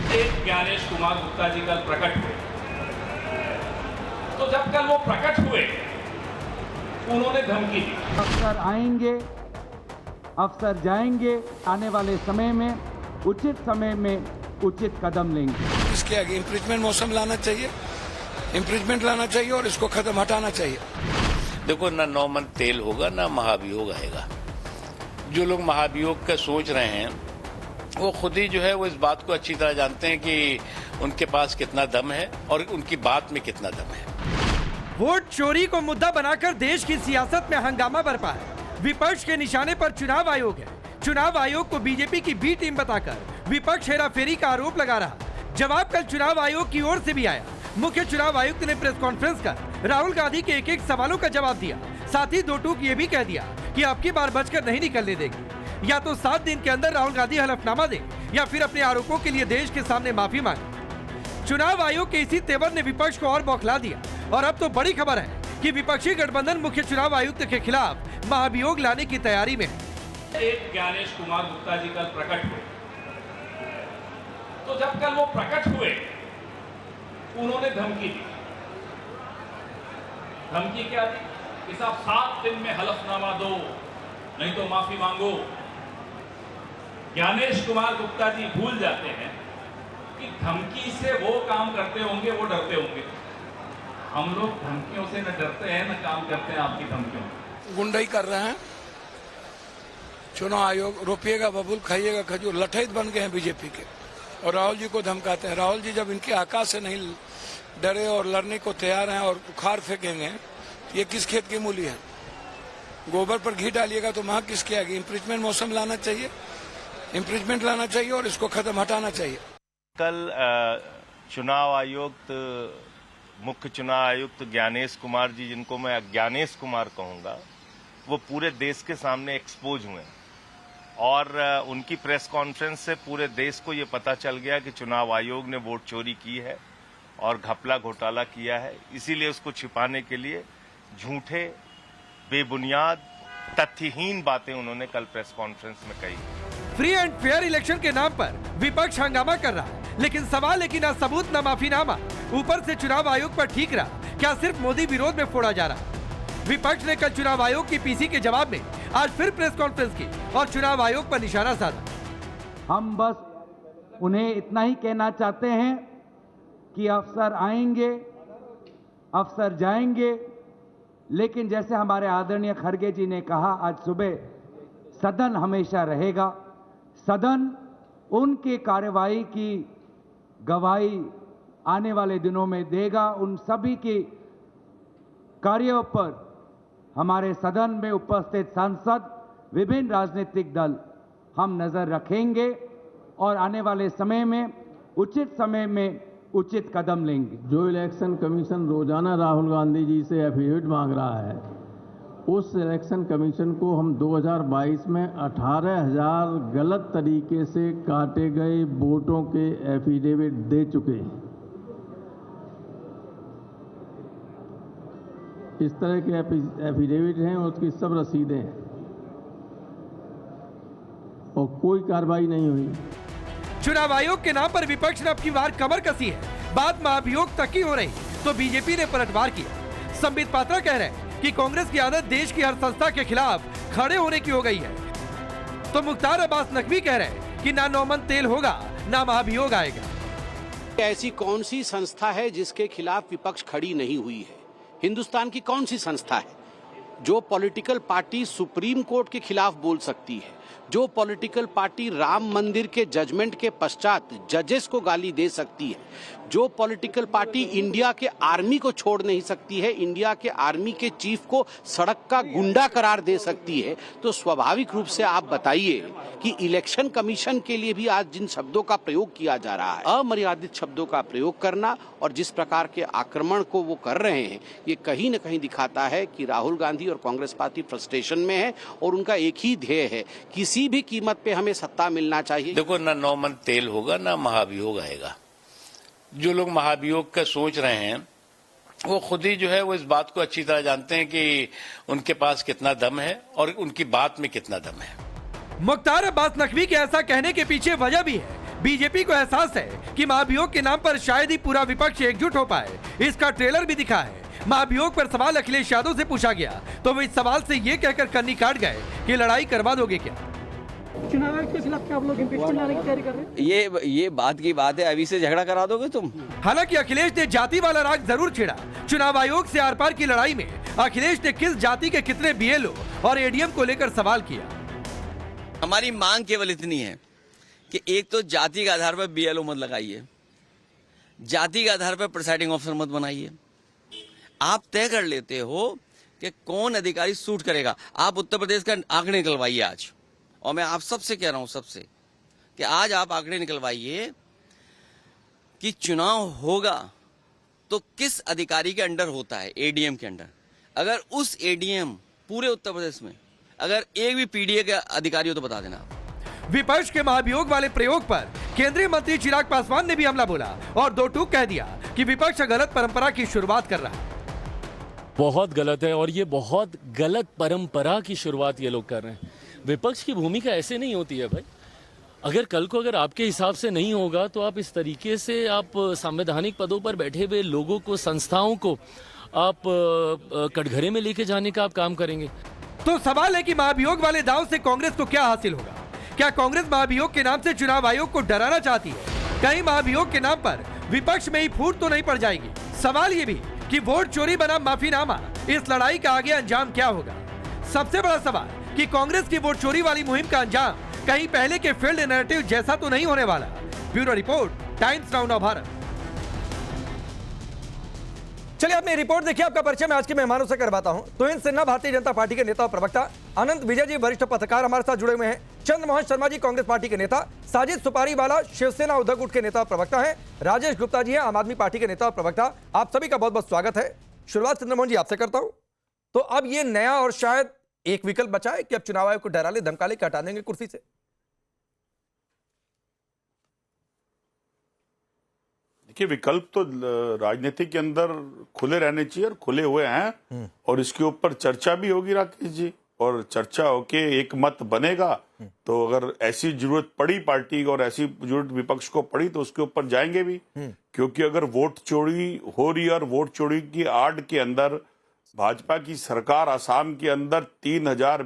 एक ज्ञानेश कुमार गुप्ता जी कल प्रकट हुए, तो जब कल वो प्रकट हुए उन्होंने धमकी दी, अफसर आएंगे, अफसर जाएंगे, आने वाले समय में उचित समय में उचित कदम लेंगे। इसके आगे इम्पीचमेंट मौसम लाना चाहिए, इम्पीचमेंट लाना चाहिए और इसको खत्म हटाना चाहिए। देखो, ना 9 मन तेल होगा ना महाभियोग आएगा। जो लोग महाभियोग का सोच रहे हैं वो खुद ही जो है वो इस बात को अच्छी तरह जानते हैं कि उनके पास कितना दम है और उनकी बात में कितना दम है। वोट चोरी को मुद्दा बनाकर देश की सियासत में हंगामा बरपा है। विपक्ष के निशाने पर चुनाव आयोग है। चुनाव आयोग को बीजेपी की बी टीम बताकर विपक्ष हेराफेरी का आरोप लगा रहा। जवाब कल चुनाव आयोग की ओर से भी आया। मुख्य चुनाव आयुक्त ने प्रेस कॉन्फ्रेंस कर राहुल गांधी के एक सवालों का जवाब दिया। साथ ही 2 टूक ये भी कह दिया कि अब की बार बचकर नहीं निकलने देगी। या तो 7 दिन के अंदर राहुल गांधी हलफनामा दे या फिर अपने आरोपों के लिए देश के सामने माफी मांगे। चुनाव आयोग के इसी तेवर ने विपक्ष को और बौखला दिया और अब तो बड़ी खबर है कि विपक्षी गठबंधन मुख्य चुनाव आयुक्त के खिलाफ महाभियोग लाने की तैयारी में है। एक ज्ञानेश कुमार गुप्ता जी कल प्रकट हुए, तो जब कल वो प्रकट हुए उन्होंने धमकी दी। धमकी क्या दी कि साहब 7 दिन में हलफनामा दो नहीं तो माफी मांगो। ज्ञानेश कुमार गुप्ता जी भूल जाते हैं कि धमकी से वो काम करते होंगे, वो डरते होंगे। हम लोग धमकियों से न डरते हैं न काम करते हैं आपकी धमकियों। गुंडाई कर रहे हैं। चुनाव आयोग रोपिएगा बबूल खाइएगा खजूर, लठैत बन गए हैं बीजेपी के और राहुल जी को धमकाते हैं। राहुल जी जब इनके आकाश से नहीं डरे और लड़ने को तैयार हैं और उखाड़ फेंकेंगे, ये किस खेत की मूली है? गोबर पर घी डालिएगा तो वहां किसके आगे इम्पीचमेंट मौसम लाना चाहिए, इम्पीचमेंट लाना चाहिए और इसको खत्म हटाना चाहिए। कल चुनाव आयुक्त, मुख्य चुनाव आयुक्त ज्ञानेश कुमार जी, जिनको मैं ज्ञानेश कुमार कहूंगा, वो पूरे देश के सामने एक्सपोज हुए और उनकी प्रेस कॉन्फ्रेंस से पूरे देश को ये पता चल गया कि चुनाव आयोग ने वोट चोरी की है और घपला घोटाला किया है। इसीलिए उसको छिपाने के लिए झूठे, बेबुनियाद, तथ्यहीन बातें उन्होंने कल प्रेस कॉन्फ्रेंस में कही। फ्री एंड फेयर इलेक्शन के नाम पर विपक्ष हंगामा कर रहा है, लेकिन सवाल है कि ना सबूत ना माफीनामा, ऊपर से चुनाव आयोग पर ठीक रहा। क्या सिर्फ मोदी विरोध में फोड़ा जा रहा? विपक्ष ने कल चुनाव आयोग की पीसी के जवाब में आज फिर प्रेस कॉन्फ्रेंस की और चुनाव आयोग पर निशाना साधा। हम बस उन्हें इतना ही कहना चाहते हैं कि अफसर आएंगे, अफसर जाएंगे, लेकिन जैसे हमारे आदरणीय खड़गे जी ने कहा आज सुबह, सदन हमेशा रहेगा। सदन उनकी कार्रवाई की गवाही आने वाले दिनों में देगा। उन सभी की कार्यों पर हमारे सदन में उपस्थित सांसद, विभिन्न राजनीतिक दल हम नजर रखेंगे और आने वाले समय में उचित कदम लेंगे। जो इलेक्शन कमीशन रोजाना राहुल गांधी जी से एफिडेविट मांग रहा है, उस इलेक्शन कमीशन को हम 2022 में 18,000 गलत तरीके से काटे गए वोटों के एफिडेविट दे चुके हैं। इस तरह के एफिडेविट हैं, उसकी सब रसीदें हैं और कोई कार्रवाई नहीं हुई। चुनाव आयोग के नाम पर विपक्ष ने अब की बार कमर कसी है। बात महाभियोग तक की हो रही तो बीजेपी ने पलटवार किया। संबित पात्रा कह रहे हैं कि कांग्रेस की आदत देश की हर संस्था के खिलाफ खड़े होने की हो गई है, तो मुख्तार अब्बास नकवी कह रहे हैं कि ना 9 मन तेल होगा ना महाभियोग आएगा। ऐसी कौन सी संस्था है जिसके खिलाफ विपक्ष खड़ी नहीं हुई है? हिंदुस्तान की कौन सी संस्था है जो पॉलिटिकल पार्टी सुप्रीम कोर्ट के खिलाफ बोल सकती है, जो पॉलिटिकल पार्टी राम मंदिर के जजमेंट के पश्चात जजेस को गाली दे सकती है, जो पॉलिटिकल पार्टी इंडिया के आर्मी को छोड़ नहीं सकती है, इंडिया के आर्मी के चीफ को सड़क का गुंडा करार दे सकती है? तो स्वाभाविक रूप से आप बताइए कि इलेक्शन कमीशन के लिए भी आज जिन शब्दों का प्रयोग किया जा रहा है, अमर्यादित शब्दों का प्रयोग करना और जिस प्रकार के आक्रमण को वो कर रहे हैं, ये कहीं न कहीं दिखाता है कि राहुल गांधी और कांग्रेस पार्टी फ्रस्ट्रेशन में है और उनका एक ही ध्येय है, किसी भी कीमत पे हमें सत्ता मिलना चाहिए। देखो, ना 9 मन तेल होगा ना महाभियोग आएगा। जो लोग महाभियोग का सोच रहे हैं वो खुद ही जो है वो इस बात को अच्छी तरह जानते हैं कि उनके पास कितना दम है और उनकी बात में कितना दम है। मुख्तार अब्बास नकवी के ऐसा कहने के पीछे वजह भी है। बीजेपी को एहसास है कि महाभियोग के नाम पर शायद ही पूरा विपक्ष एकजुट हो पाए। इसका ट्रेलर भी दिखा है। महाभियोग पर सवाल अखिलेश यादव से पूछा गया तो वो इस सवाल से ये कहकर कन्नी काट गए कि लड़ाई करवा दोगे क्या। चुनाव आयोग के खिलाफ क्या आप लोग इम्पीचमेंट लाने की तैयारी कर रहे हैं? ये बात की बात है, अभी से झगड़ा करा दोगे तुम? हालांकि अखिलेश ने जाति वाला राग जरूर छेड़ा। चुनाव आयोग से आर पार की लड़ाई में अखिलेश ने किस जाति के कितने बीएलओ और एडीएम को लेकर सवाल किया। हमारी मांग केवल इतनी है कि एक तो जाति के आधार पर बीएलओ मत लगाइए, जाति के आधार पर प्रिसाइडिंग ऑफिसर मत बनाइए। आप तय कर लेते हो कि कौन अधिकारी सूट करेगा। आप उत्तर प्रदेश का आंकड़े निकलवाइए आज, और मैं आप सबसे कह रहा हूं, सबसे, कि आज आप आंकड़े निकलवाइए कि चुनाव होगा तो किस अधिकारी के अंडर होता है, एडीएम के अंडर। अगर उस एडीएम पूरे उत्तर प्रदेश में अगर एक भी पीडीए का अधिकारी हो तो बता देना। विपक्ष के महाभियोग वाले प्रयोग पर केंद्रीय मंत्री चिराग पासवान ने भी हमला बोला और दो टूक कह दिया कि विपक्ष गलत परंपरा की शुरुआत कर रहा है। बहुत गलत है और ये बहुत गलत परंपरा की शुरुआत ये लोग कर रहे हैं। विपक्ष की भूमिका ऐसे नहीं होती है भाई। अगर कल को अगर आपके हिसाब से नहीं होगा तो आप इस तरीके से आप संवैधानिक पदों पर बैठे हुए लोगों को, संस्थाओं को आप कटघरे में लेके जाने का आप काम करेंगे। तो सवाल है कि महाभियोग वाले दांव से कांग्रेस को क्या हासिल होगा। क्या कांग्रेस महाभियोग के नाम से चुनाव आयोग को डराना चाहती है? कहीं महाभियोग के नाम पर विपक्ष में ही फूट तो नहीं पड़ जाएगी। सवाल ये भी कि वोट चोरी बनाम माफीनामा, इस लड़ाई का आगे अंजाम क्या होगा। सबसे बड़ा सवाल कि कांग्रेस की वोट चोरी वाली मुहिम का अंजाम कहीं पहले के फील्ड नैरेटिव जैसा तो नहीं होने वाला। ब्यूरो रिपोर्ट, टाइम्स नाउ नव भारत। चलिए अपनी रिपोर्ट देखिए। आपका परिचय मैं आज के मेहमानों से करवाता हूं। तुहिन सिन्हा भारतीय जनता पार्टी के नेता और प्रवक्ता, अनंत विजय जी वरिष्ठ पत्रकार हमारे साथ जुड़े हुए हैं, चंद्रमोहन शर्मा जी कांग्रेस पार्टी के नेता, साजिद सुपारीवाला शिवसेना उद्धव गुट के नेता और प्रवक्ता हैं, राजेश गुप्ता जी हैं आम आदमी पार्टी के नेता और प्रवक्ता। आप सभी का बहुत बहुत स्वागत है। शुरुआत चंद्रमोहन जी आपसे करता हूं। तो अब ये नया और शायद एक विकल्प बचा है कि अब चुनाव आयोग को डरा ले, धमका ले, हटा देंगे कुर्सी से। देखिए, विकल्प तो राजनीति के अंदर खुले रहने चाहिए और खुले हुए हैं, और इसके ऊपर चर्चा भी होगी राकेश जी, और चर्चा होके एक मत बनेगा। तो अगर ऐसी जरूरत पड़ी पार्टी और ऐसी जरूरत विपक्ष को पड़ी तो उसके ऊपर जाएंगे भी, क्योंकि अगर वोट चोरी हो रही है और वोट चोरी की आड़ के अंदर भाजपा की सरकार असम के अंदर 3000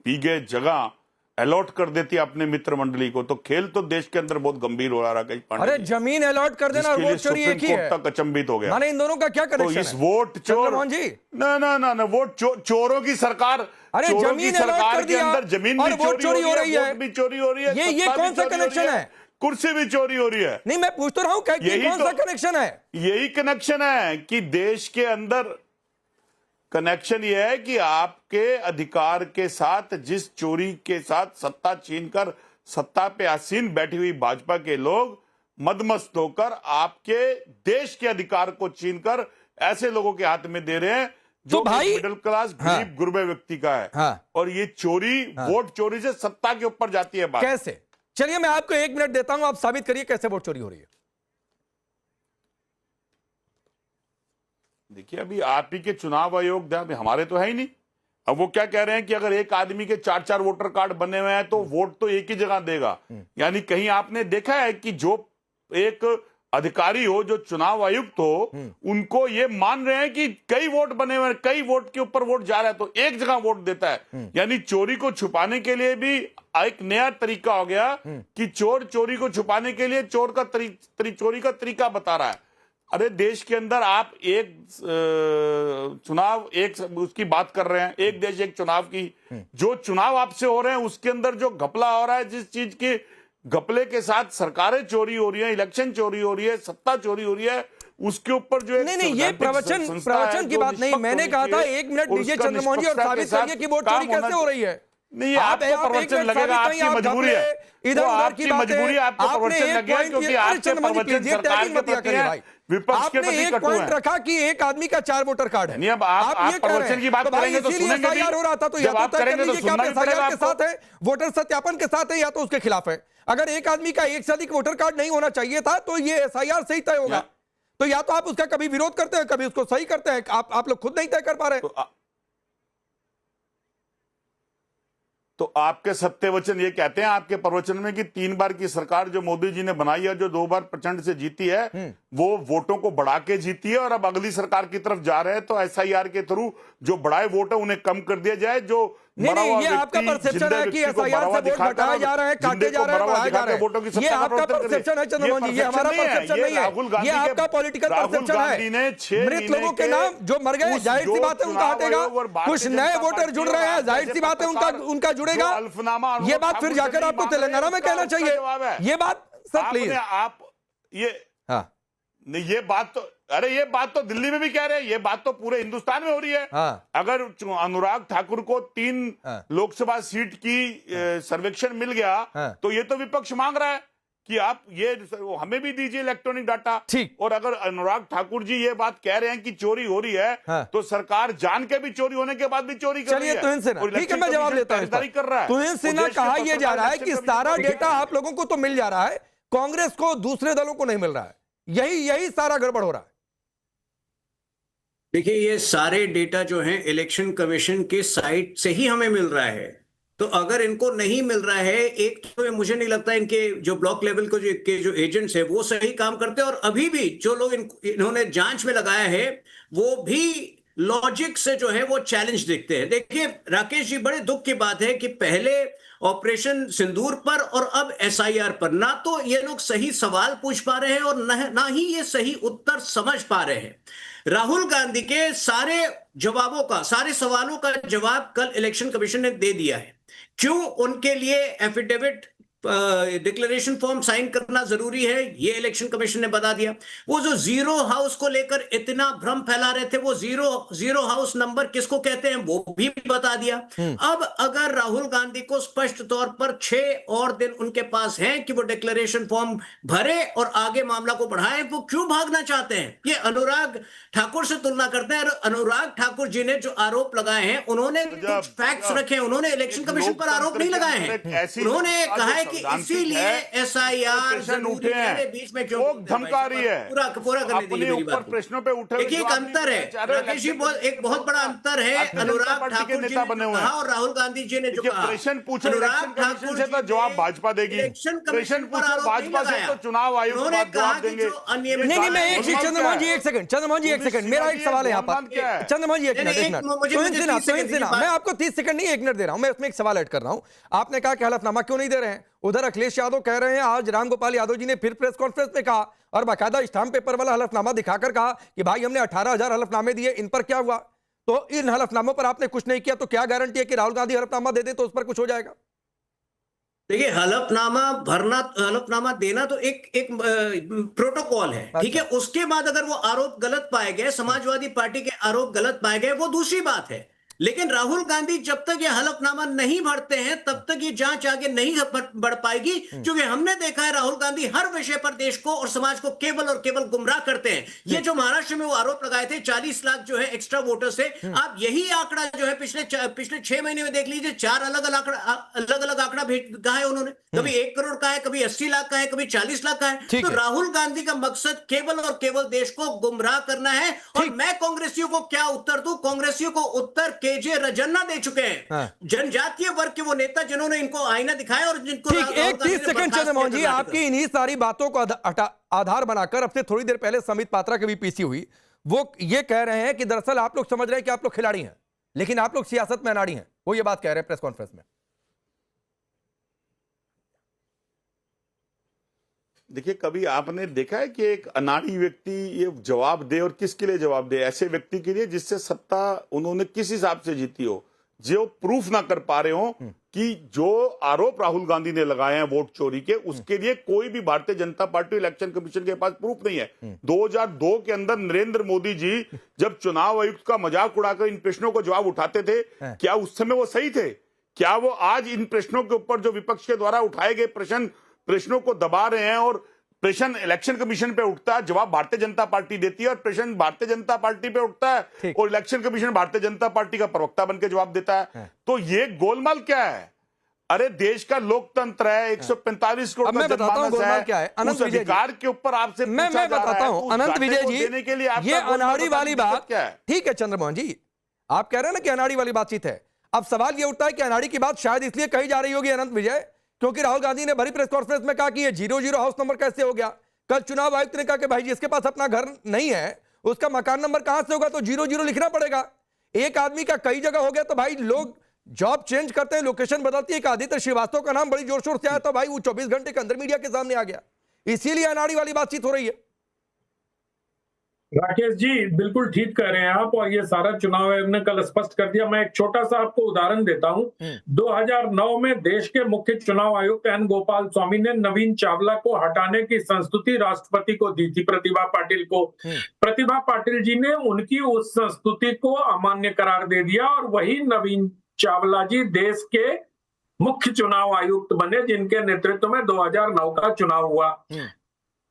बीघे जगह अलॉट कर देती है अपने मित्र मंडली को, तो खेल तो देश के अंदर बहुत गंभीर हो रहा है। अरे जमीन अलॉट कर देना और वोट चोरी एक ही है। तक अचंभित हो गया। माने इन दोनों का क्या कनेक्शन है? तो इस वोट चोर जी ना वोट चोरों की सरकार, अरे जमीन सरकार के अंदर जमीन भी चोरी हो रही है, वोट भी चोरी हो रही है। ये कौन सा कनेक्शन है? कुर्सी भी चोरी हो रही है। नहीं, मैं पूछ तो रहा हूँ कौन सा कनेक्शन है? यही कनेक्शन है कि देश के अंदर कनेक्शन यह है कि आपके अधिकार के साथ जिस चोरी के साथ सत्ता छीनकर सत्ता पे आसीन बैठी हुई भाजपा के लोग मदमस्त होकर आपके देश के अधिकार को छीनकर ऐसे लोगों के हाथ में दे रहे हैं जो तो भाई मिडिल क्लास गरीब गुरबे व्यक्ति का है। और ये चोरी, वोट चोरी से सत्ता के ऊपर जाती है बात। कैसे? चलिए मैं आपको 1 मिनट देता हूं, आप साबित करिए कैसे वोट चोरी हो रही है। देखिए, अभी आप ही के चुनाव आयोग, हमारे तो है ही नहीं। अब वो क्या कह रहे हैं कि अगर एक आदमी के 4-4 वोटर कार्ड बने हुए हैं तो वोट तो एक ही जगह देगा। यानी कहीं आपने देखा है कि जो एक अधिकारी हो, जो चुनाव आयुक्त हो, उनको ये मान रहे हैं कि कई वोट बने हुए हैं, कई वोट के ऊपर वोट जा रहा है तो एक जगह वोट देता है। यानी चोरी को छुपाने के लिए भी एक नया तरीका हो गया कि चोर चोरी को छुपाने के लिए चोर का चोरी का तरीका बता रहा है। अरे देश के अंदर आप एक चुनाव, एक उसकी बात कर रहे हैं, एक देश एक चुनाव की। जो चुनाव आपसे हो रहे हैं उसके अंदर जो घपला हो रहा है, जिस चीज के घपले के साथ सरकारें चोरी हो रही है, इलेक्शन चोरी हो रही है, सत्ता चोरी हो रही है, उसके ऊपर जो नहीं, ये प्रवचन की बात नहीं। मैंने कहा था 1 मिनट दीजिए चंद्रमोहन जी और साबित करिए कि वोट चोरी कैसे हो रही है। नहीं, आपको प्रवचन लगेगा, आपकी मजबूरी है, इधर उधर की बात है। आपको प्रवचन लगेगा क्योंकि आपके प्रवचन सरकार के प्रति हैं, विपक्ष के प्रति कटु है। रखा कि एक आदमी का 4 वोटर कार्ड है। नहीं, अब आप प्रवचन की बात करेंगे तो सुनेंगे भी। हो रहा था तो या तो करेंगे तो सुनना ही पड़ेगा आपको। के साथ है, वोटर सत्यापन के साथ है, या तो उसके खिलाफ है। अगर एक आदमी का 1 से अधिक वोटर कार्ड नहीं होना चाहिए था तो ये एसआईआर से ही तय होगा। तो या तो आप उसका कभी विरोध करते हैं, कभी उसको सही करते हैं। आप लोग खुद नहीं तय कर पा रहे। तो आपके सत्य वचन ये कहते हैं आपके प्रवचन में कि 3 बार की सरकार जो मोदी जी ने बनाई है, जो 2 बार प्रचंड से जीती है, वो वोटों को बढ़ा के जीती है और अब अगली सरकार की तरफ जा रहे हैं। तो एसआईआर के थ्रू जो बढ़ाए वोट है उन्हें कम कर दिया जाए। जो नहीं, ये आपका परसेप्शन है कि एसआईआर से वोट घटाए जा रहे हैं, काटे जा रहे हैं, बढ़ाए जा रहे हैं। ये आपका परसेप्शन है चंद्रमोहन जी, ये हमारा परसेप्शन नहीं है। ये आपका पॉलिटिकल परसेप्शन है। मृत लोगों के नाम जो मर गए, जाहिर सी बात है उनका हटेगा। कुछ नए वोटर जुड़ रहे हैं, जाहिर सी बात है उनका जुड़ेगा। ये बात फिर जाकर आपको तेलंगाना में कहना चाहिए। ये बात सर प्लीज आप ये नहीं, ये बात तो अरे ये बात तो दिल्ली में भी कह रहे हैं, ये बात तो पूरे हिंदुस्तान में हो रही है। अगर अनुराग ठाकुर को 3 लोकसभा सीट की सर्वेक्षण मिल गया तो ये तो विपक्ष मांग रहा है कि आप ये हमें भी दीजिए इलेक्ट्रॉनिक डाटा। ठीक। और अगर अनुराग ठाकुर जी ये बात कह रहे हैं कि चोरी हो रही है तो सरकार जान के भी चोरी होने के बाद भी चोरी कर रही है। चलिए तुहिन सिन्हा, ठीक है मैं जवाब देता हूं। तुहिन सिन्हा कहा यह जा रहा है कि सारा डेटा आप लोगों को तो मिल जा रहा है, कांग्रेस को दूसरे दलों को नहीं मिल रहा है। यही सारा गड़बड़ हो रहा है। देखिए, ये सारे डेटा जो हैं इलेक्शन कमीशन के साइट से ही हमें मिल रहा है। तो अगर इनको नहीं मिल रहा है, एक तो मुझे नहीं लगता इनके जो ब्लॉक लेवल को जो एजेंट्स है वो सही काम करते हैं, और अभी भी जो लोग इन्होंने जांच में लगाया है वो भी लॉजिक से जो है वो चैलेंज देखते हैं। देखिए राकेश जी, बड़े दुख की बात है कि पहले ऑपरेशन सिंदूर पर और अब एसआईआर पर ना तो ये लोग सही सवाल पूछ पा रहे हैं और ना ही ये सही उत्तर समझ पा रहे हैं। राहुल गांधी के सारे सवालों का जवाब कल इलेक्शन कमीशन ने दे दिया है। क्यों उनके लिए एफिडेविट डिक्लेरेशन फॉर्म साइन करना जरूरी है, ये इलेक्शन कमीशन ने बता दिया। वो जो जीरो हाउस को लेकर इतना भ्रम फैला रहे थे, वो जीरो हाउस नंबर किसको कहते हैं वो भी बता दिया। अब अगर राहुल गांधी को स्पष्ट तौर पर 6 और दिन उनके पास हैं कि वो डिक्लेरेशन फॉर्म भरे और आगे मामला को बढ़ाएं, वो क्यों भागना चाहते हैं? ये अनुराग ठाकुर से तुलना करते हैं। अनुराग ठाकुर जी ने जो आरोप लगाए हैं, उन्होंने कुछ फैक्ट्स रखे हैं, उन्होंने इलेक्शन कमीशन पर आरोप नहीं लगाए हैं। उन्होंने कहा है कि इसीलिए एसआईआर उठे हैं, बीच में क्यों धमका रही है, पूरा करने दीजिए मेरी बात। प्रश्नों पे उठे। देखिए एक अंतर है राकेश जी, एक बहुत बड़ा अंतर है अनुराग ठाकुर जी ने कहा और राहुल गांधी जी ने जो कहा। प्रश्न पूछे अनुराग ठाकुर से तो जवाब भाजपा देगी, प्रश्न पूछो भाजपा से तो चुनाव आयोग जवाब देंगे। नहीं, मैं एक चीज, चंद्रमोहन जी एक सेकंड, मेरा एक सवाल है यहाँ पर। चंद्रमोहन जी एक मिनट, सिन्हा, मैं आपको 30 सेकंड नहीं 1 मिनट दे रहा हूं, मैं उसमें एक सवाल ऐड कर रहा हूं। आपने कहा कि हलफनामा क्यों नहीं दे रहे हैं, उधर अखिलेश यादव कह रहे हैं, आज रामगोपाल यादव जी ने फिर प्रेस कॉन्फ्रेंस में कहा और बाकायदा स्टाम्प पेपर वाला हलफनामा दिखाकर कहा कि भाई हमने 18,000 हलफनामे दिए, इन पर क्या हुआ? तो इन हलफनामों पर आपने कुछ नहीं किया, तो क्या गारंटी है कि राहुल गांधी हलफनामा दे दे तो उस पर कुछ हो जाएगा? देखिए, हलफनामा देना तो एक प्रोटोकॉल है, ठीक है। उसके बाद अगर वो आरोप गलत पाए गए, समाजवादी पार्टी के आरोप गलत पाए गए, वो दूसरी बात है। लेकिन राहुल गांधी जब तक ये हलफनामा नहीं भरते हैं तब तक ये जांच आगे नहीं बढ़ पाएगी, क्योंकि हमने देखा है राहुल गांधी हर विषय पर देश को और समाज को केवल और केवल गुमराह करते हैं। ये जो महाराष्ट्र में वो आरोप लगाए थे 40 लाख जो है एक्स्ट्रा वोटर्स से, आप यही आंकड़ा जो है पिछले 6 महीने में देख लीजिए, 4 अलग अलग आंकड़ा कहा है उन्होंने। कभी 1 करोड़ का है, कभी 80 लाख का है, कभी 40 लाख का है। तो राहुल गांधी का मकसद केवल और केवल देश को गुमराह करना है। और मैं कांग्रेसियों को क्या उत्तर दूं? कांग्रेसियों को उत्तर केजे रजन्ना दे चुके हैं, जनजातीय वर्ग के वो नेता जिन्होंने इनको आईना दिखाया और जिनको। ठीक, एक 30 सेकंड चंद्रमोहन जी, आपकी इन्हीं सारी बातों को आधार बनाकर अब से थोड़ी देर पहले समित पात्रा की भी पीसी हुई, वो ये कह रहे हैं कि दरअसल आप लोग समझ रहे हैं कि आप लोग खिलाड़ी हैं, लेकिन आप लोग सियासत में अनाड़ी हैं। वो ये बात कह रहे हैं प्रेस कॉन्फ्रेंस में। देखिए, कभी आपने देखा है कि एक अनाड़ी व्यक्ति ये जवाब दे, और किसके लिए जवाब दे? ऐसे व्यक्ति के लिए जिससे सत्ता उन्होंने किस हिसाब से जीती हो, जो प्रूफ ना कर पा रहे हो कि जो आरोप राहुल गांधी ने लगाए हैं वोट चोरी के, उसके लिए कोई भी Bharatiya Janata party election commission के पास प्रूफ नहीं है। 2002 के अंदर नरेंद्र मोदी जी जब चुनाव आयुक्त का मजाक उड़ाकर इन प्रश्नों को जवाब उठाते थे, क्या उस समय वो सही थे? क्या वो आज इन प्रश्नों के ऊपर जो विपक्ष के द्वारा उठाए गए प्रश्नों को दबा रहे हैं, और प्रश्न इलेक्शन कमीशन पे उठता है, जवाब भारतीय जनता पार्टी देती है, और प्रश्न भारतीय जनता पार्टी पे उठता है और election commission Bharatiya Janata party का प्रवक्ता बनकर जवाब देता है। तो ये गोलमाल क्या है? अरे देश का लोकतंत्र है, 145 करोड़ का जनमानस है, उस अधिकार के ऊपर आपसे मैं बताता हूं अनंत विजय जी, देने के लिए ये अनाड़ी वाली बात क्या है? ठीक है चंद्रमोहन जी, आप कह रहे हैं ना कि अनाड़ी वाली बातचीत है। अब सवाल यह उठता है कि अनाड़ी की बात शायद इसलिए कही जा रही होगी अनंत विजय, क्योंकि राहुल गांधी ने बड़ी प्रेस कॉन्फ्रेंस में कहा कि ये 00 हाउस नंबर कैसे हो गया। कल चुनाव आयुक्त ने कहा कि भाई जिसके पास अपना घर नहीं है उसका मकान नंबर कहां से होगा, तो 00 लिखना पड़ेगा। एक आदमी का कई जगह हो गया तो भाई लोग जॉब चेंज करते हैं, लोकेशन बदलती है। एक आदित्य श्रीवास्तव का नाम बड़ी जोर शोर से आया तो भाई वो 24 घंटे के अंदर मीडिया के सामने आ गया, इसीलिए अनाड़ी वाली बातचीत हो रही है। राकेश जी बिल्कुल ठीक कह रहे हैं आप, और ये सारा चुनाव आयोग ने कल स्पष्ट कर दिया। मैं एक छोटा सा आपको उदाहरण देता हूं। 2009 में देश के मुख्य चुनाव आयुक्त एन गोपाल स्वामी ने नवीन चावला को हटाने की संस्तुति राष्ट्रपति को दी थी, प्रतिभा पाटिल को। प्रतिभा पाटिल जी ने उनकी उस संस्तुति को अमान्य करार दे दिया और वही नवीन चावला जी देश के मुख्य चुनाव आयुक्त बने, जिनके नेतृत्व में 2009 का चुनाव हुआ।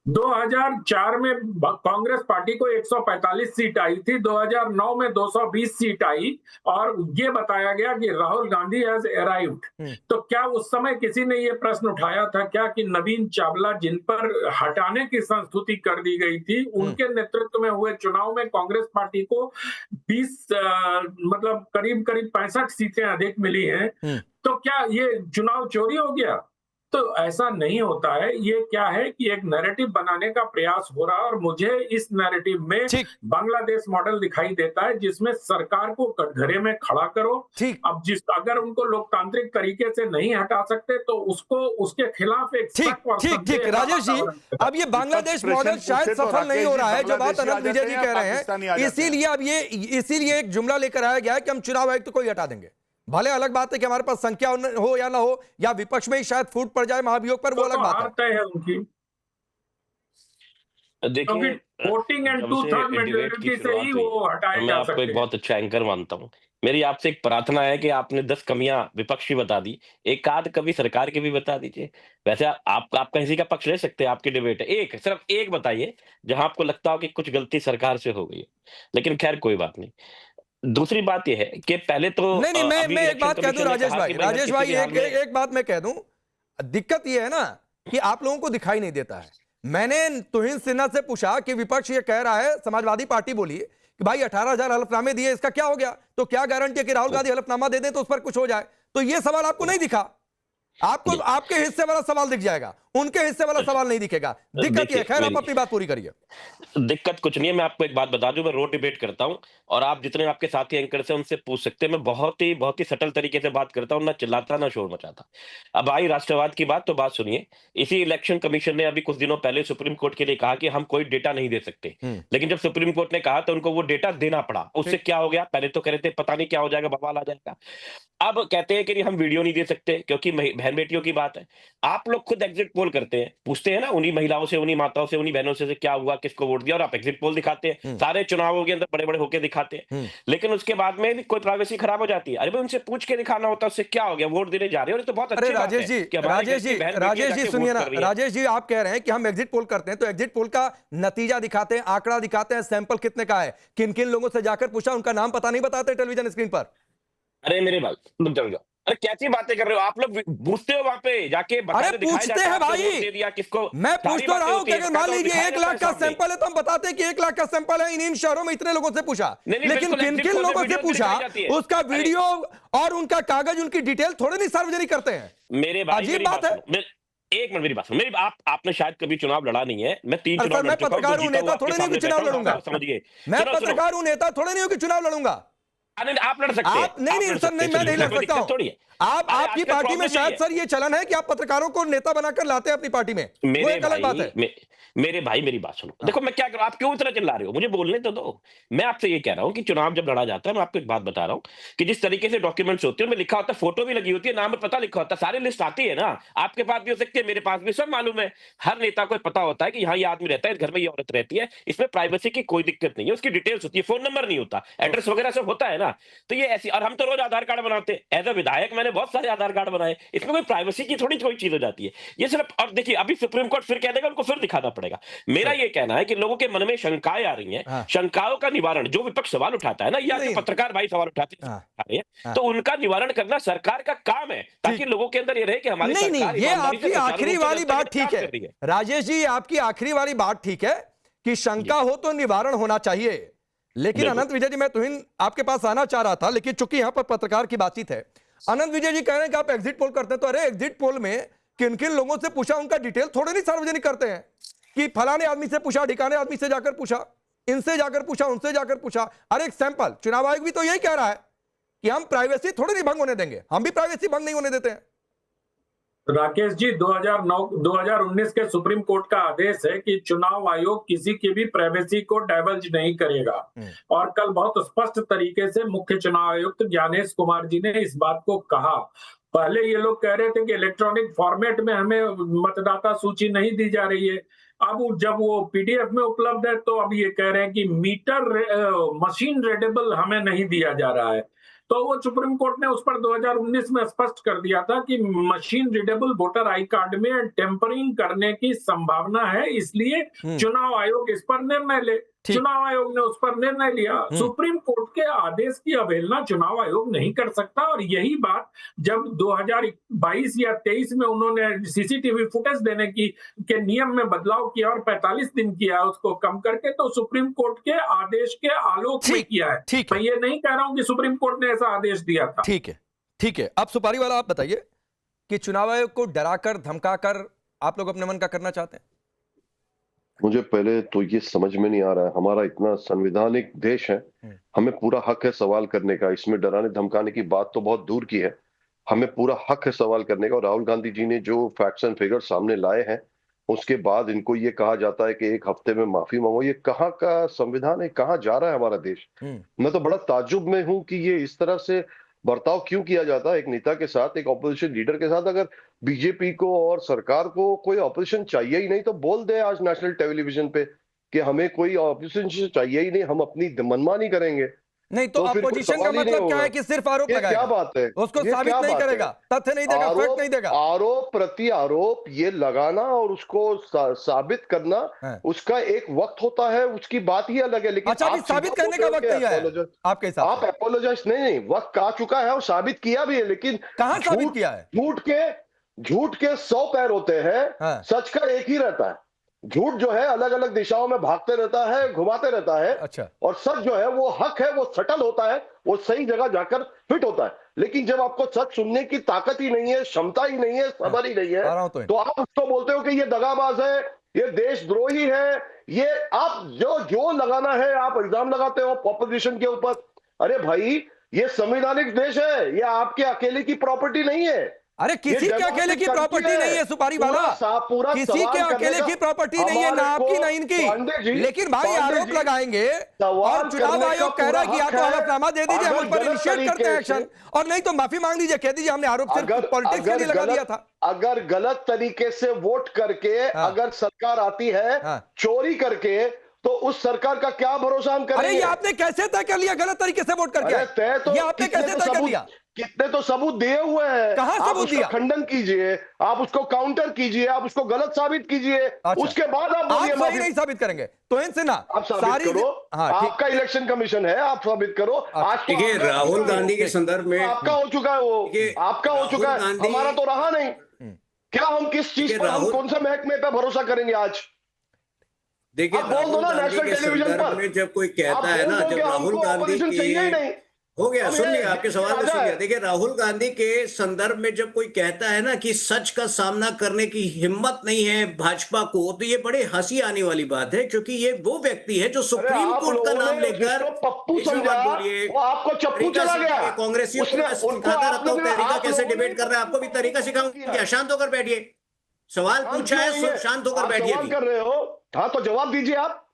2004 में कांग्रेस पार्टी को 145 सीट आई थी, 2009 में 220 सीट आई और ये बताया गया कि राहुल गांधी हैज अराइव्ड। तो क्या उस समय किसी ने ये प्रश्न उठाया था क्या कि नवीन चावला जिन पर हटाने की संस्तुति कर दी गई थी, उनके नेतृत्व में हुए चुनाव में कांग्रेस पार्टी को 20 मतलब करीब 65 सीटें अधिक मिली हैं, तो क्या ये चुनाव चोरी हो गया? तो ऐसा नहीं होता है। ये क्या है कि एक नैरेटिव बनाने का प्रयास हो रहा है और मुझे इस नैरेटिव में बांग्लादेश मॉडल दिखाई देता है, जिसमें सरकार को कटघरे में खड़ा करो। अब अगर उनको लोकतांत्रिक तरीके से नहीं हटा सकते तो उसको उसके खिलाफ एक ठीक राजेश जी, अब ये बांग्लादेश मॉडल शायद सफल नहीं हो रहा है जो बात अनंत विजय जी कह रहे हैं, इसीलिए अब इसीलिए एक जुमला लेकर आया गया है कि हम चुनाव आयुक्त को ही हटा देंगे। भले अलग बात है कि हमारे पास संख्या हो या ना हो, या विपक्ष में ही शायद फूट पड़ जाए महाभियोग पर, वो अलग बात है उनकी। देखिए, वोटिंग एंड 2/3 मेजॉरिटी से ही वो हटाया मैं आपको एक बहुत अच्छा एंकर मानता हूं। मेरी आपसे एक प्रार्थना है कि आपने 10 कमियां विपक्ष की बता दी, एक आध कभी सरकार की भी बता दीजिए। वैसे आप किसी का पक्ष ले सकते हैं, आपकी डिबेट है। सिर्फ एक बताइए जहां आपको लगता हो कि कुछ गलती सरकार से हो गई है, लेकिन खैर कोई बात नहीं। दूसरी बात यह है कि पहले तो नहीं मैं एक बात कह दूं राजेश भाई एक बात मैं कह दूं, दिक्कत यह है ना कि आप लोगों को दिखाई नहीं देता है। मैंने तुहिन सिन्हा से पूछा कि विपक्ष ये कह रहा है, समाजवादी पार्टी बोली कि भाई 18,000 हलफनामे दिए, इसका क्या हो गया? तो क्या गारंटी है कि राहुल गांधी हलफनामा दे दें तो उस पर कुछ हो जाए? तो ये सवाल आपको नहीं दिखा, आपको आपके हिस्से वाला सवाल दिख जाएगा, उनके हिस्से वाला सवाल नहीं दिखेगा। दिक्कत ये, खैर आप अपनी बात पूरी करिए। दिक्कत कुछ नहीं है, मैं आपको एक बात बता दूं, मैं रोड डिबेट करता हूं और आप जितने आपके साथी एंकर से उनसे पूछ सकते हैं। मैं बहुत ही सटल तरीके से बात करता हूं, ना चिल्लाता ना शोर मचाता। अब आई राष्ट्रवाद की बात, तो बात सुनिए। इसी इलेक्शन कमीशन ने अभी कुछ दिनों पहले सुप्रीम कोर्ट के लिए कहा कि हम कोई डेटा नहीं दे सकते, लेकिन जब सुप्रीम कोर्ट ने कहा तो उनको वो डेटा देना पड़ा। उससे क्या हो गया? पहले तो कह रहे थे पता नहीं क्या हो जाएगा, बवाल आ जाएगा। अब कहते हैं कि हम वीडियो नहीं दे सकते क्योंकि बहन बेटियों की बात है। आप लोग खुद एग्जिट पोल करते हैं, पूछते हैं ना उन्हीं महिलाओं से, उन्हीं माताओं से, उन्हीं बहनों से क्या हुआ, किसको वोट दिया, और आप एग्जिट पोल दिखाते हैं, सारे चुनावों के अंदर बड़े बड़े होकर दिखाते हैं। लेकिन उसके बाद में भी कोई प्राइवेसी खराब हो जाती है। अरे भाई उनसे पूछ के दिखाना होता है, उससे क्या हो गया? वोट देने जा रहे हो तो बहुत अच्छी बात है। राजेश जी सुनिए ना, राजेश जी आप कह रहे हैं कि हम एग्जिट पोल करते हैं, तो एग्जिट पोल का नतीजा दिखाते हैं, आंकड़ा दिखाते हैं, सैंपल कितने का है, किन किन लोगों से जाकर पूछा, उनका नाम पता नहीं बताते टेलीविजन स्क्रीन पर। अरे मेरे भाई रुक जाओ, अरे कैसी बातें कर रहे हो आप लोग? पूछते हो वहां पे जाके? अरे पूछते हैं भाई, दे दिया किसको? मैं पूछ तो रहा हूं कि अगर मान लीजिए 1 लाख का सैंपल है तो हम बताते हैं कि 1 लाख का सैंपल है, इन शहरों में इतने लोगों से पूछा। लेकिन किन किन लोगों से पूछा, उसका वीडियो और उनका कागज, उनकी डिटेल थोड़े नहीं सार्वजनिक करते हैं। मेरे भाई अजीब बात है। एक मिनट मेरी बात सुनो। आपने शायद कभी चुनाव लड़ा नहीं है, मैं 3 चुनाव मैं पत्रकार हूं, नेता थोड़े नहीं कि चुनाव लड़ूंगा। समझिए, मैं पत्रकार हूं, नेता थोड़े नहीं हो कि चुनाव लड़ूंगा। आप लड़ सकते हैं। नहीं सर, नहीं मैं नहीं लड़ सकता हूं। आपकी पार्टी में शायद सर ये चलन है कि आप पत्रकारों को नेता बनाकर लाते हैं अपनी पार्टी में, वो एक अलग बात है। मेरे भाई मेरी बात सुनो। देखो मैं क्या करूं, आप क्यों इतना चिल्ला रहे हो? मुझे बोलने तो दो। मैं आपसे ये कह रहा हूं कि चुनाव जब लड़ा जाता है, मैं आपको एक बात बता रहा हूं कि जिस तरीके से डॉक्यूमेंट्स होते हैं, उनमें लिखा होता है, फोटो भी लगी होती है, नाम पता लिखा होता है, सारी लिस्ट आती है ना। आपके पास भी हो सकती है, मेरे पास भी, सब मालूम है। हर नेता को पता होता है कि यहाँ ये आदमी रहता है, इस घर में ये औरत रहती है। इसमें प्राइवेसी की कोई दिक्कत नहीं है, उसकी डिटेल्स होती है, फोन नंबर नहीं होता, एड्रेस वगैरह सब होता है ना। तो ये ऐसी, और हम तो रोज आधार कार्ड बनाते हैं। एज अ विधायक मैंने बहुत सारे आधार कार्ड बनाए, इसमें कोई प्राइवेसी की थोड़ी कोई चीज हो जाती है। ये सिर्फ, और देखिए अभी सुप्रीम कोर्ट फिर कह देगा, उनको फिर दिखाना पड़ेगा। मेरा ये कहना है कि लोगों के मन में शंकाएं आ रही हैं, शंकाओं का निवारण, जो विपक्ष सवाल उठाता है ना, या जो पत्रकार भाई सवाल उठाते हैं, तो उनका निवारण करना सरकार का काम है, ताकि लोगों के अंदर ये रहे कि हमारी सरकार। ये आपकी आखिरी वाली बात ठीक है राजेश जी, आपकी आखिरी वाली बात ठीक है कि शंका हो तो निवारण होना चाहिए, लेकिन अनंत विजय जी, मैं तुहिन आपके पास आना चाह रहा था, लेकिन चूंकि यहां पर पत्रकार की बातचीत है, अनंत विजय जी कह रहे हैं कि आप एग्जिट पोल करते हैं, तो अरे एग्जिट पोल में किन किन लोगों से पूछा, उनका डिटेल थोड़े नहीं सार्वजनिक करते हैं कि फलाने आदमी से पूछा, ढिकाने आदमी से जाकर पूछा, इनसे जाकर पूछा, उनसे जाकर पूछा। अरे एक सैंपल, चुनाव आयोग भी तो यही कह रहा है कि हम प्राइवेसी थोड़ी नहीं भंग होने देंगे, हम भी प्राइवेसी भंग नहीं होने देते हैं। राकेश जी, 2019 के सुप्रीम कोर्ट का आदेश है कि चुनाव आयोग किसी की भी प्राइवेसी को डाइवर्ज नहीं करेगा। और कल बहुत स्पष्ट तरीके से मुख्य चुनाव आयुक्त ज्ञानेश कुमार जी ने इस बात को कहा। पहले ये लोग कह रहे थे कि इलेक्ट्रॉनिक फॉर्मेट में हमें मतदाता सूची नहीं दी जा रही है, अब जब वो पीडीएफ में उपलब्ध है तो अब ये कह रहे हैं कि मशीन रीडेबल हमें नहीं दिया जा रहा है। तो वो सुप्रीम कोर्ट ने उस पर 2019 में स्पष्ट कर दिया था कि machine readable voter I card में टेम्परिंग करने की संभावना है, इसलिए चुनाव आयोग इस पर निर्णय ले। चुनाव आयोग ने उस पर निर्णय लिया। सुप्रीम कोर्ट के आदेश की अवहेलना चुनाव आयोग नहीं कर सकता। और यही बात जब 2022 या 23 में उन्होंने सीसीटीवी फुटेज देने के नियम में बदलाव किया और 45 दिन किया उसको कम करके, तो सुप्रीम कोर्ट के आदेश के आलोक में किया है। मैं ये नहीं कह रहा हूं कि सुप्रीम कोर्ट ने ऐसा आदेश दिया था। ठीक है। अब सुपारी वाला आप बताइए कि चुनाव आयोग को डराकर धमकाकर आप लोग अपने मन का करना चाहते हैं? मुझे पहले तो ये समझ में नहीं आ रहा है, हमारा इतना संवैधानिक देश है, हमें पूरा हक है सवाल करने का। इसमें डराने धमकाने की बात तो बहुत दूर की है, हमें पूरा हक है सवाल करने का। और राहुल गांधी जी ने जो फैक्ट्स एंड फिगर्स सामने लाए हैं, उसके बाद इनको ये कहा जाता है कि 1 हफ्ते में माफी मांगो। ये कहाँ का संविधान है, कहाँ जा रहा है हमारा देश? मैं तो बड़ा ताज्जुब में हूँ कि ये इस तरह से बर्ताव क्यों किया जाता है एक नेता के साथ, एक ऑपोजिशन लीडर के साथ। अगर बीजेपी को और सरकार को कोई ऑपोजिशन चाहिए ही नहीं तो बोल दे आज नेशनल टेलीविजन पे कि हमें कोई ऑपोजिशन चाहिए ही नहीं, हम अपनी मनमानी करेंगे। नहीं तो अपोजिशन का मतलब क्या है कि सिर्फ आरोप लगाएगा? क्या बात है? उसको साबित नहीं करेगा, तथ्य नहीं देगा, फैक्ट नहीं देगा। आरोप प्रति आरोप ये लगाना और उसको साबित करना, उसका एक वक्त होता है, उसकी बात ही अलग है। लेकिन अच्छा, साबित करने का वक्त नहीं है आपके हिसाब से? आप अपोलोजाइज नहीं, वक्त आ चुका है और साबित किया भी है। लेकिन कहां साबित किया है? झूठ के 100 पैर होते हैं, सच का एक ही रहता है। झूठ जो है अलग अलग दिशाओं में भागते रहता है, घुमाते रहता है। अच्छा। और सच जो है वो हक है, वो सटल होता है, वो सही जगह जाकर फिट होता है। लेकिन जब आपको सच सुनने की ताकत ही नहीं है, क्षमता ही नहीं है, सबर ही नहीं है, तो आप उसको बोलते हो कि ये दगाबाज है, ये देशद्रोही है, ये आप जो लगाना है आप इल्जाम लगाते हो ऑपोजिशन के ऊपर। अरे भाई, ये संवैधानिक देश है, ये आपके अकेले की प्रॉपर्टी नहीं है। अरे किसी के अकेले की प्रॉपर्टी नहीं है सुपारी वाला, किसी के अकेले की प्रॉपर्टी नहीं है, ना आपकी ना इनकी। लेकिन भाई आरोप लगाएंगे और चुनाव आयोग कह रहा है कि या तो हलफनामा दे दीजिए, हम उस पर इनिशिएट करते हैं एक्शन, और नहीं तो माफी मांग लीजिए, कह दीजिए हमने आरोप सिर्फ पॉलिटिक्स के लिए लगा दिया था। अगर गलत तरीके से वोट करके अगर सरकार आती है चोरी करके, तो उस सरकार का क्या भरोसा हम करेंगे? अरे ये आपने कैसे तय कर लिया गलत तरीके से वोट करके? तो ये आपने कैसे तय कर लिया? कितने तो सबूत दिए हुए हैं। कहां सबूत दिया? खंडन कीजिए, आप उसको काउंटर कीजिए, आप उसको गलत साबित कीजिए। अच्छा। उसके बाद आप बोलिए सही नहीं साबित करेंगे तो इनसे ना आप साबित करो। आपका इलेक्शन कमीशन है, आप साबित करो। आज देखिए राहुल गांधी के संदर्भ में आपका हो चुका है, वो आपका हो चुका है, हमारा तो रहा नहीं। क्या हम किस चीज पर, हम कौन सा महकमे पे भरोसा करेंगे आज? देखिए राहुल गांधी के संदर्भ में जब कोई कहता है ना, जब राहुल गांधी की हो गया, सुन लिया आपके सवाल को, सुन लिया। देखिए राहुल गांधी के संदर्भ में जब कोई कहता है ना कि सच का सामना करने की हिम्मत नहीं है भाजपा को, तो ये बड़े हंसी आने वाली बात है, क्योंकि ये वो व्यक्ति है जो सुप्रीम कोर्ट का नाम लेकर पप्पू समझा, आपको चप्पू चला गया। कांग्रेसियों को सिखाता रहता हूँ तरीका कैसे डिबेट कर रहे हैं, आपको भी तरीका सिखाऊंगा। शांत होकर बैठिए, सवाल पूछा है, शांत होकर बैठिए। कर रहे हो, हाँ तो जवाब दीजिए। आप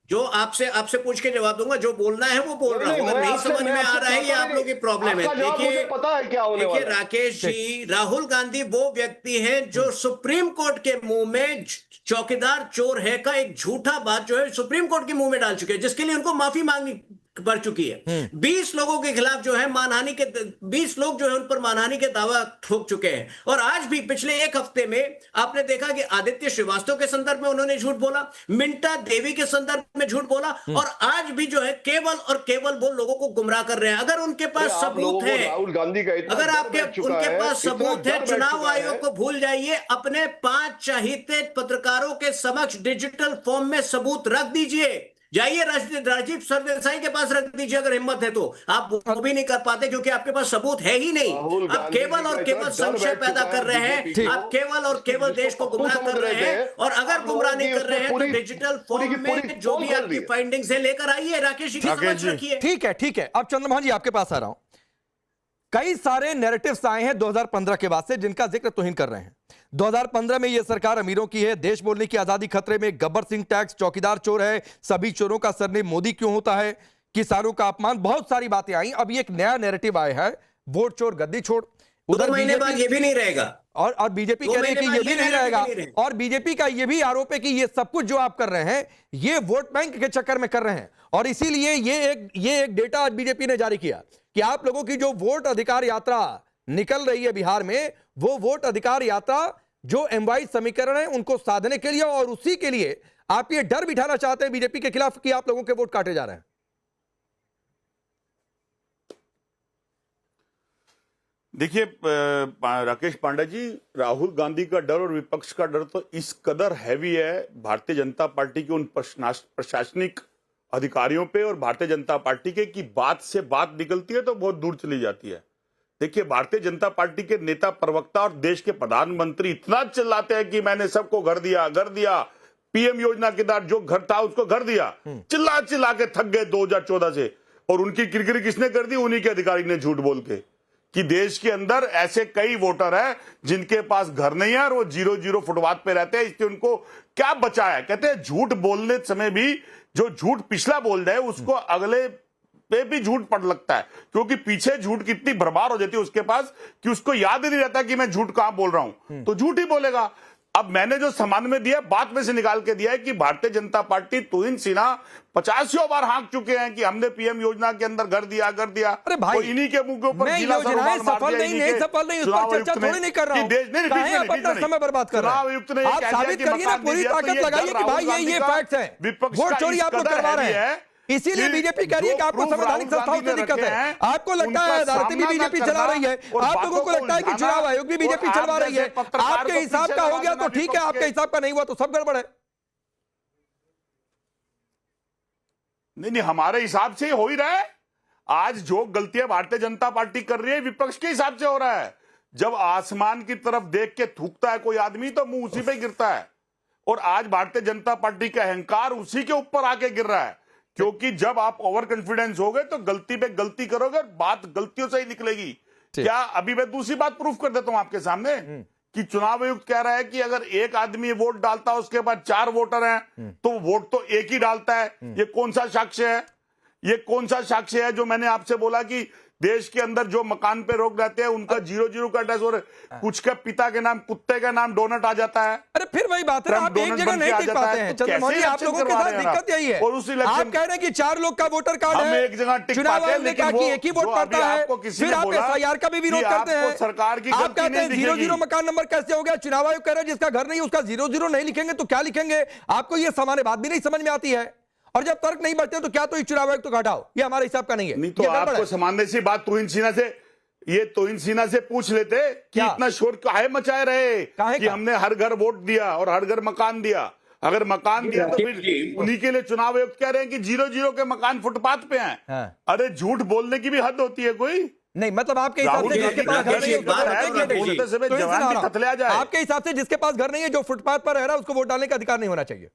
जो आपसे पूछ के जवाब दूंगा, जो बोलना है वो बोल रहा हूं। अगर नहीं समझ में आ रहा है, ये आप लोगों की प्रॉब्लम है। देखिए राकेश जी, राहुल गांधी वो व्यक्ति हैं जो सुप्रीम कोर्ट के मुंह में चौकीदार चोर है का एक झूठा बात जो है सुप्रीम कोर्ट के मुंह में डाल चुके हैं, जिसके लिए उनको माफी मांगनी पड़ चुकी है। 20 लोगों के खिलाफ जो है मानहानि के 20 लोग जो है उन पर मानहानि के दावा ठोक चुके हैं। और आज भी पिछले 1 हफ्ते में आपने देखा कि आदित्य श्रीवास्तव के संदर्भ में उन्होंने झूठ बोला, मिंटा देवी के संदर्भ में झूठ बोला, और आज भी जो है केवल और केवल वो लोगों को गुमराह कर रहे हैं। अगर उनके पास सबूत है, राहुल गांधी का अगर उनके पास सबूत है, चुनाव आयोग को भूल जाइए, अपने 5 चहीते पत्रकारों के समक्ष डिजिटल फॉर्म में सबूत रख दीजिए जाइए राजीव सरदेसाई के पास रख दीजिए अगर हिम्मत है तो। आप वो भी नहीं कर पाते क्योंकि आपके पास सबूत है ही नहीं। आप केवल और केवल संशय पैदा कर रहे हैं। आप केवल और केवल देश को गुमराह कर रहे हैं। और अगर गुमराह नहीं कर रहे हैं तो डिजिटल फॉर्म में जो भी आपकी फाइंडिंग्स है लेकर आइए। राकेश जी समझ रखिए। ठीक है। अब चंद्रमोहन जी आपके पास आ रहा हूं। कई सारे नैरेटिव्स आए हैं 2015 के बाद से जिनका जिक्र तुहिन कर रहे हैं। 2015 में यह सरकार अमीरों की है, देश बोलने की आजादी खतरे में, गब्बर सिंह टैक्स, चौकीदार चोर है, सभी चोरों का सरनेम मोदी क्यों होता है, किसानों का अपमान, बहुत सारी बातें आई। अब एक नया नैरेटिव आया है, वोट चोर गद्दी छोड़। उधर महीने बाद ये भी नहीं रहेगा और बीजेपी कह रही है कि ये भी नहीं रहेगा। और बीजेपी का ये भी आरोप है कि ये सब कुछ जो आप कर रहे हैं ये वोट बैंक के चक्कर में कर रहे हैं। और इसीलिए ये एक डेटा आज बीजेपी ने जारी किया कि आप लोगों की जो वोट अधिकार यात्रा निकल रही है बिहार में, वो वोट अधिकार यात्रा जो एमवाई समीकरण है उनको साधने के लिए और उसी के लिए आप ये डर बिठाना चाहते हैं बीजेपी के खिलाफ कि आप लोगों के वोट काटे जा रहे हैं। देखिए राकेश पांडा जी, राहुल गांधी का डर और विपक्ष का डर तो इस कदर हैवी है भारतीय जनता पार्टी के उन प्रशासनिक अधिकारियों पे और भारतीय जनता पार्टी के कि बात से बात निकलती है तो बहुत दूर चली जाती है। देखिए, भारतीय जनता पार्टी के नेता, प्रवक्ता और देश के प्रधानमंत्री इतना चिल्लाते हैं कि मैंने सबको घर दिया, पीएम योजना के तहत जो घर था उसको घर दिया, चिल्ला चिल्ला के थक गए 2014 से। और उनकी किरकिरी किसने कर दी? उन्हीं के अधिकारी ने झूठ बोल के कि देश के अंदर ऐसे कई वोटर हैं जिनके पास घर नहीं है और वो 0-0 फुटपाथ पे रहते हैं। इसलिए उनको क्या बचा है? कहते हैं झूठ बोलने समय भी जो झूठ पिछला बोल रहे उसको अगले पे भी झूठ पड़ लगता है, क्योंकि पीछे झूठ कितनी भरमार हो जाती है उसके पास कि उसको याद ही नहीं रहता कि मैं झूठ कहां बोल रहा हूं, तो झूठ ही बोलेगा। अब मैंने जो सम्मान में दिया बात में से निकाल के दिया है कि भारतीय जनता पार्टी तुहिन सिन्हा 50 बार हाँक चुके हैं कि हमने पीएम योजना के अंदर घर दिया। अरे भाई, तो इन्हीं के मुंह के ऊपर सफल नहीं सफल नहीं, उस पर चर्चा थोड़ी नहीं कर रहा हूं। आप अपना समय बर्बाद कर रहे हैं। आप साबित करिए ना, पूरी ताकत लगाइए कि भाई ये फैक्ट्स है, वोट चोरी आप लोग करवा रहे हैं। इसीलिए बीजेपी कह रही है कि आपको संवैधानिक संस्थाओं से दिक्कत है। आपको लगता है अदालतें भी बीजेपी चला रही है, आप लोगों को लगता है कि चुनाव आयोग भी बीजेपी चलवा रही है। आपके हिसाब का हो गया तो ठीक है, आपके हिसाब का नहीं हुआ तो सब गड़बड़ है। नहीं, हमारे हिसाब से हो ही रहा है। आज जो गलतियां भारतीय जनता पार्टी कर रही है विपक्ष के हिसाब से हो रहा है। जब आसमान की तरफ देख के थूकता है कोई आदमी तो मुंह उसी पे गिरता है। और आज भारतीय जनता पार्टी का अहंकार उसी के ऊपर आके गिर रहा है, क्योंकि जब आप ओवर कॉन्फिडेंस हो गए तो गलती पे गलती करोगे, बात गलतियों से ही निकलेगी। क्या अभी मैं दूसरी बात प्रूफ कर देता हूं आपके सामने कि चुनाव आयोग कह रहा है कि अगर एक आदमी वोट डालता है उसके बाद 4 वोटर हैं तो वोट तो एक ही डालता है। ये कौन सा साक्ष्य है? ये कौन सा साक्ष्य है जो मैंने आपसे बोला कि देश के अंदर जो मकान पे रोक रहते हैं उनका 0-0 का एड्रेस और कुछ के पिता के नाम, कुत्ते का नाम डोनट आ जाता है। अरे फिर वही बात है, आप एक जगह नहीं टिक पाते हैं। चंद्रमोहन जी, आप लोगों के साथ दिक्कत यही है। आप कह रहे हैं कि 4 लोग का वोटर कार्ड है, एक जगह टिक चुनाव पाते हैं, आयोग ने कहा कि एक ही वोट पड़ता है, फिर आप एसआईआर का भी विरोध करते हैं। सरकार की आप कहते हैं 0-0 मकान नंबर कैसे हो गया? चुनाव आयोग कह रहे हैं जिसका घर नहीं उसका 0-0 नहीं लिखेंगे तो क्या लिखेंगे? आपको ये सामान्य बात भी नहीं समझ में आती है। और जब तर्क नहीं बढ़ते तो क्या तो चुनाव आयोग तो हटाओ, ये हमारे हिसाब का नहीं है। नहीं तो आपको सामान्य सी बात तुहिन सिन्हा से पूछ लेते कि इतना शोर काहे मचाए रहे कि हमने हर घर वोट दिया और हर घर मकान दिया। अगर मकान दिया तो फिर उन्हीं के लिए चुनाव आयोग कह रहे हैं कि 0-0 के मकान फुटपाथ पे हैं। अरे झूठ बोलने की भी हद होती है कोई? नहीं, मतलब आपके हिसाब से जिसके पास घर नहीं है, आपके हिसाब से जिसके पास घर नहीं है जो फुटपाथ पर रह रहा है उसको वोट डालने का अधिकार नहीं होना चाहिए।